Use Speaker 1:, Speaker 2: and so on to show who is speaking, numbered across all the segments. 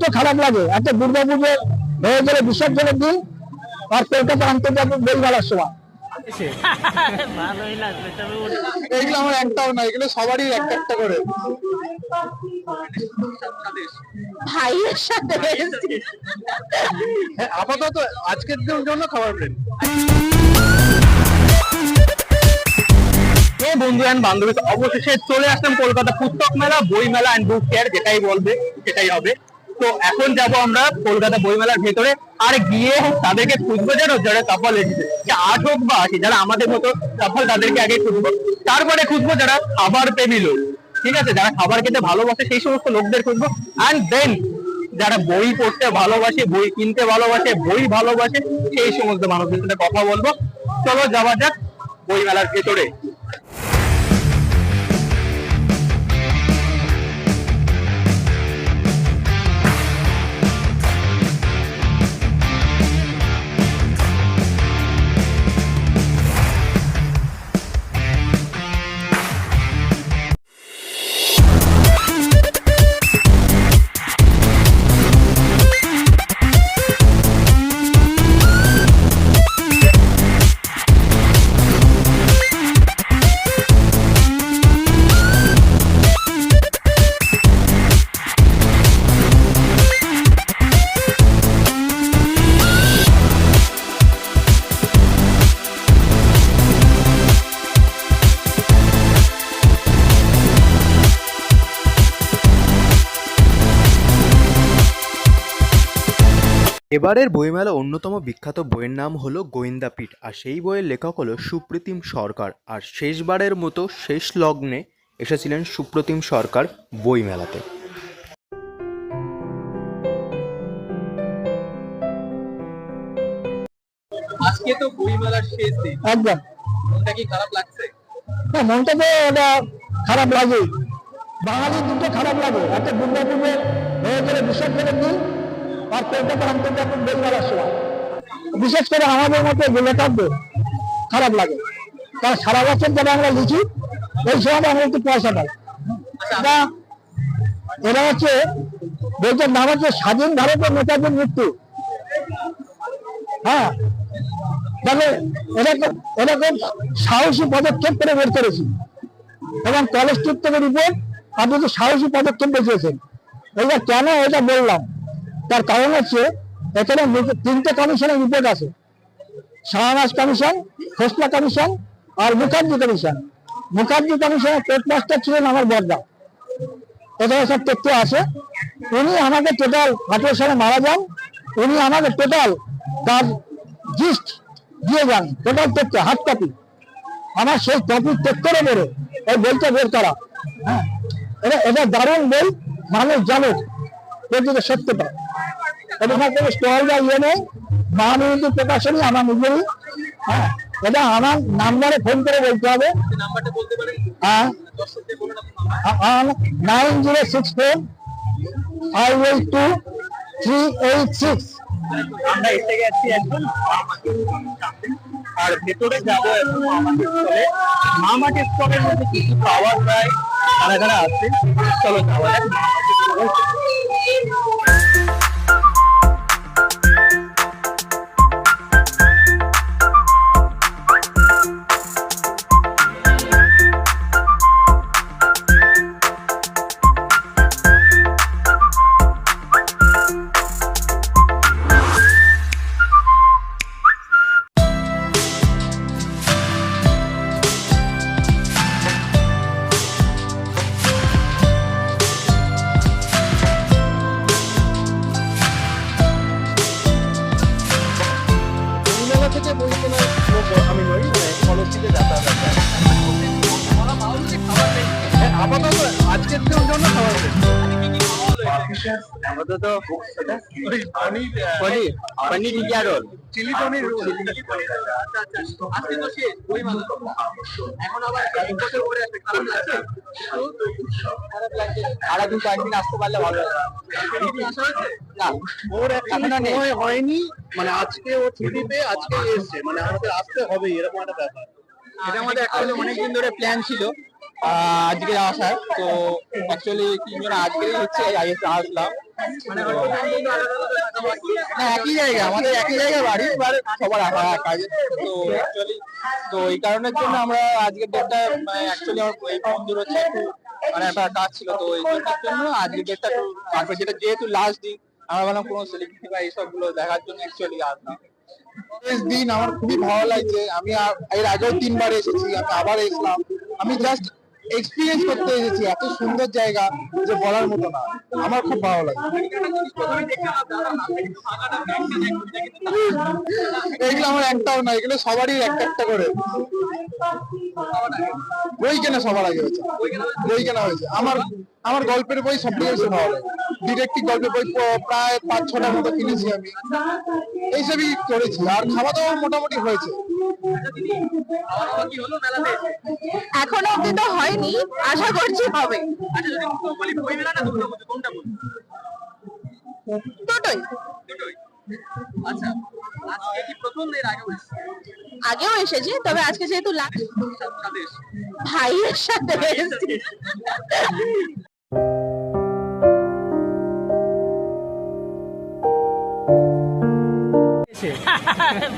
Speaker 1: তো খারাপ লাগে, একটা দুর্গাপুজো হয়ে গেলে বিসর্জনের দিন আর কলকাতা আন্তর্জাতিক বেলগালার সময়।
Speaker 2: এগুলো আমার একটাও না, এগুলো সবারই একটা একটা করে।
Speaker 3: ভাইয়ের সাথে
Speaker 2: আপাতত আজকের জন্য খাবার প্লেন। বন্ধু এন্ড বান্ধবী, অবশেষে চলে আসলাম কলকাতা পুস্তক মেলা, বই মেলা এন্ড বুক ফেয়ার, যেটাই বলবে সেটাই হবে। তো এখন যাব আমরা কলকাতা বই মেলার ভেতরে, আর গিয়ে তাদেরকে খুঁজবো জানো যারা কাপল এসেছে, 8 হোক বা 80, যারা আমাদের মতো কাপল তাদেরকে আগে খুঁজবো, তারপরে খুঁজবো যারা খাবার প্রেমী লোক, ঠিক আছে, যারা খাবার খেতে ভালোবাসে সেই সমস্ত লোকদের খুঁজবো, অ্যান্ড দেন যারা বই পড়তে ভালোবাসে, বই কিনতে ভালোবাসে, বই ভালোবাসে, সেই সমস্ত মানুষদের সাথে কথা বলবো। চলো যাওয়া যাক বই মেলার ভেতরে।
Speaker 4: এবারের বইমেলা অন্যতম বিখ্যাত বইয়ের নাম হলো গোয়েন্দাপীঠ, আর সেই বইয়ের লেখক হলো সুপ্রতিম সরকার। আর শেষবারের মতো শেষ লগ্নে এসেছিলেন সুপ্রতিম সরকার বইমেলাতে।
Speaker 2: আজকে তো বইমেলার শেষ দিন,
Speaker 1: একদম।
Speaker 2: মনটা কি খারাপ লাগছে?
Speaker 1: মনটা তো ওটা খারাপ লাগে, বাঙালির দুটো খারাপ লাগে, একটা দুর্গাপুজো হয়ে গেলে বিসর্জনের দিন আর কলকাতা আন্তর্জাতিক বেলগালার সময়। বিশেষ করে আমাদের মতো লেখকদের খারাপ লাগে, কারণ সারা বছর যারা আমরা লিখি এই সময় আমরা একটু পয়সা পাই। এরা হচ্ছে, বইটার নাম হচ্ছে স্বাধীন ভারতের নেতাজির মৃত্যু। হ্যাঁ, তাহলে এরকম সাহসী পদক্ষেপ করে বের করেছি, এবং কলেজ স্ট্রিট থেকে রিপোর্ট আপনি তো সাহসী পদক্ষেপ বেঁচেছেন। এইটা কেন এটা বললাম, তার কারণ হচ্ছে এখানে 3টে কমিশনের রিপোর্ট আছে, শাহনাজ কমিশন, খোসলা কমিশন আর মুখার্জি কমিশন। মুখার্জি কমিশনের পোস্টমাস্টার ছিলেন আমার বড়দা, এখানে সব তথ্য আছে। উনি আমাকে টোটাল 18 সালে মারা যান, উনি আমাকে টোটাল তার জিস্ট দিয়ে যান, টোটাল তথ্য হার্ড কপি। আমার সেই কপি চেক করে বেরো এই বইটা বের করা। হ্যাঁ, এটা দারুণ বই, মানুষ জানুক যদি সত্যটা। এটা কোনো স্টল বা ইয়ে নেই, মহানুভূতি প্রকাশনী আমার নিজেরই। হ্যাঁ, এটা আমার নাম্বারে ফোন করে বলতে হবে। হ্যাঁ, 9064582386।
Speaker 2: আমরা এসে গেছি এখন আর ভেতরে যাবো এখন মামাটি স্টলে। মামাটি স্টলের মধ্যে কি কি পাওয়া যায়, কারা কারা আছে, চলো যাওয়া যাক মামাটি স্টলে। আমি নই, মানে কলেজে যাতায়াত আছে। আপাতত আজকের জন্য খাবার আপাতত পনির টিকিয়া রোল, চিলি পনির রোল। আজকে তো শেষ বই মেলা, এখন আবার এক বছর পরে একটা খারাপ লাগছে। খারাপ লাগছে, আর 2-4 দিন আসতে পারলে ভালো লাগে। না, ওর এখনো হয়নি, মানে আজকে ও ছুটি পেয়ে আজকে এসছে, মানে আমাদের আসতে হবে এরকম একটা ব্যাপার। এটা আমাদের অ্যাকচুয়ালি অনেকদিন ধরে প্ল্যান ছিল আজকে আসার, তো অ্যাকচুয়ালি 3 জন আজকেই হচ্ছে আসলাম।
Speaker 5: না, একই জায়গা, আমাদের একই জায়গায় বাড়ি, এবার সবার কাজে তো অ্যাকচুয়ালি তো এই কারণের জন্য আমরা আজকের ডেটটা অ্যাকচুয়ালি আমার এই বন্ধুর হচ্ছে একটু একটা কাজ ছিল, তো এই জন্য আজকের ডেটটা একটু পারফেক্ট, যেটা যেহেতু লাস্ট দিন আমরা ভাবলাম কোনো সেলিব্রিটি বা এইসব গুলো দেখার জন্য অ্যাকচুয়ালি আসলাম। দিন আমার খুবই ভালো লাগছে, আমি এর আগেও 3বার এসেছি, আমি আবার এসলাম, আমি জাস্ট এক্সপিরিয়েন্স করতে এসেছি, এত সুন্দর জায়গা যে বলার মতো না, আমার খুব ভালো লাগে। এগুলো আমার একটাও না, এগুলো সবারই একটা একটা করে। বই কেনা সবার আগে হয়েছে, বই কেনা হয়েছে। আমার গল্পের বই সব থেকে বেশি ভালো লাগে, ডিটেকটিভ গল্পের বই প্রায় 5-6টার মতো কিনেছি আমি, এইসবই করেছি। আর খাওয়া দাওয়া মোটামুটি হয়েছে।
Speaker 3: এখনো অব্দি তো হয়নি, আশা করছি হবে। দুটোই। আগেও এসেছি, তবে আজকে যেহেতু ভাইয়ের সাথে এসেছি।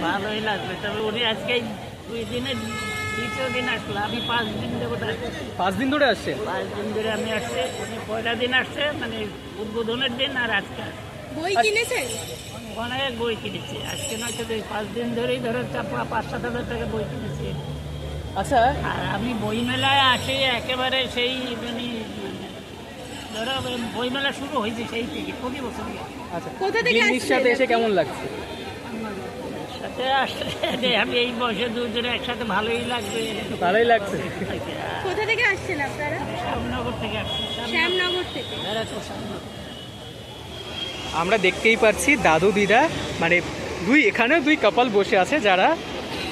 Speaker 6: ভালোই লাগবে, তবে উনি আজকে 2 দিনের দ্বিতীয় দিন আসলো, আমি 5 দিন ধরে
Speaker 2: 5 দিন ধরে আসছে।
Speaker 6: 5 দিন ধরে আমি আসছে, উনি পয়লা দিন আসছে, মানে উদ্বোধনের দিন, আর আজকে
Speaker 3: বই কিনেছেন?
Speaker 6: অনেক বই কিনেছি আজকে, নয়তো 5 দিন ধরেই ধরো 5-7 হাজার টাকা বই কিনেছি।
Speaker 2: আচ্ছা,
Speaker 6: আর আমি বই মেলায় আসি একেবারে সেই মানে ধরো বই মেলা শুরু হয়েছে সেই থেকে 20 বছর আগে।
Speaker 2: আচ্ছা,
Speaker 3: কোথা থেকে
Speaker 2: দিল্লির সাথে এসে কেমন লাগছে?
Speaker 6: সাথে আসলে আমি এই বয়সে দুজনে একসাথে ভালোই লাগবে।
Speaker 2: ভালোই লাগছে।
Speaker 3: কোথা থেকে আসছেন আপনারা?
Speaker 6: শ্যামনগর থেকে আসছি।
Speaker 3: শ্যামনগর থেকে।
Speaker 2: আমরা দেখতেই পাচ্ছি দাদু দিদা, মানে এখানেও 2 কাপল বসে আছে যারা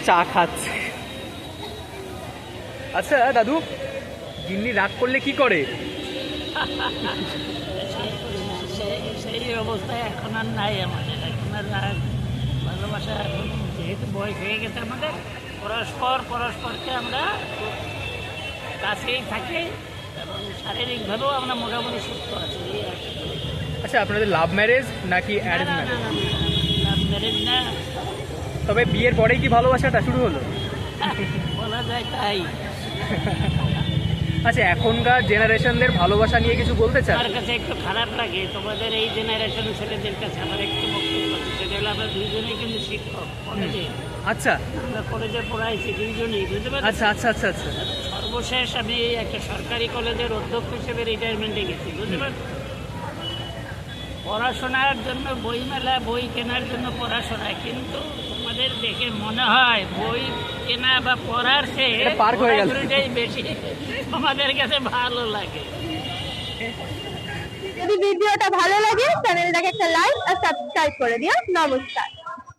Speaker 2: চা খাচ্ছে। আচ্ছা দাদু, গিন্নি রাগ করলে কি করে?
Speaker 6: সেই অবস্থায় এখন আর নাই আমাদের, এখন আর রাগ ভালোবাসা, এখন যেহেতু বয়স হয়ে গেছে আমাদের, পরস্পরকে আমরা কাছেই থাকি এবং শারীরিকভাবেও আমরা মোটামুটি সুস্থ আছি।
Speaker 2: আচ্ছা, আপনাদের লাভ ম্যারেজ নাকি অ্যারেঞ্জ ম্যারেজ?
Speaker 6: লাভ ম্যারেজ না,
Speaker 2: তবে বিয়ের পরেই কি ভালোবাসাটা শুরু হলো?
Speaker 6: বলা যায় তাই।
Speaker 2: আচ্ছা, এখনকার জেনারেশনদের ভালোবাসা নিয়ে কিছু বলতে চান?
Speaker 6: আমার কাছে একটু খারাপ লাগে তোমাদের এই জেনারেশন ছেলেদের কাছে আমার একটু বক্তব্য আছে, সেটা হলো আমরা 2জনেই কিন্তু শিক্ষক কলেজে।
Speaker 2: আচ্ছা
Speaker 6: আমরা কলেজে পড়াইছি 2জনেই, বুঝতে পারছি।
Speaker 2: আচ্ছা আচ্ছা আচ্ছা আচ্ছা
Speaker 6: সর্বশেষ আমি একটা সরকারি কলেজের অধ্যক্ষ হিসেবে রিটায়ারমেন্টে গেছি, বুঝতে পারছি। পড়াশোনার জন্য বই মেলা, বই কেনার জন্য পড়াশোনা, কিন্তু তোমাদের দেখে মনে হয় বই কেনা বা পড়ার চেয়ে
Speaker 2: পার্ক হয়ে গেল।
Speaker 6: পড়াশোনাটাই বেশি আমাদের কাছে ভালো লাগে।
Speaker 3: যদি ভিডিওটা ভালো লাগে চ্যানেলটাকে একটা লাইক আর সাবস্ক্রাইব করে দিও। নমস্কার।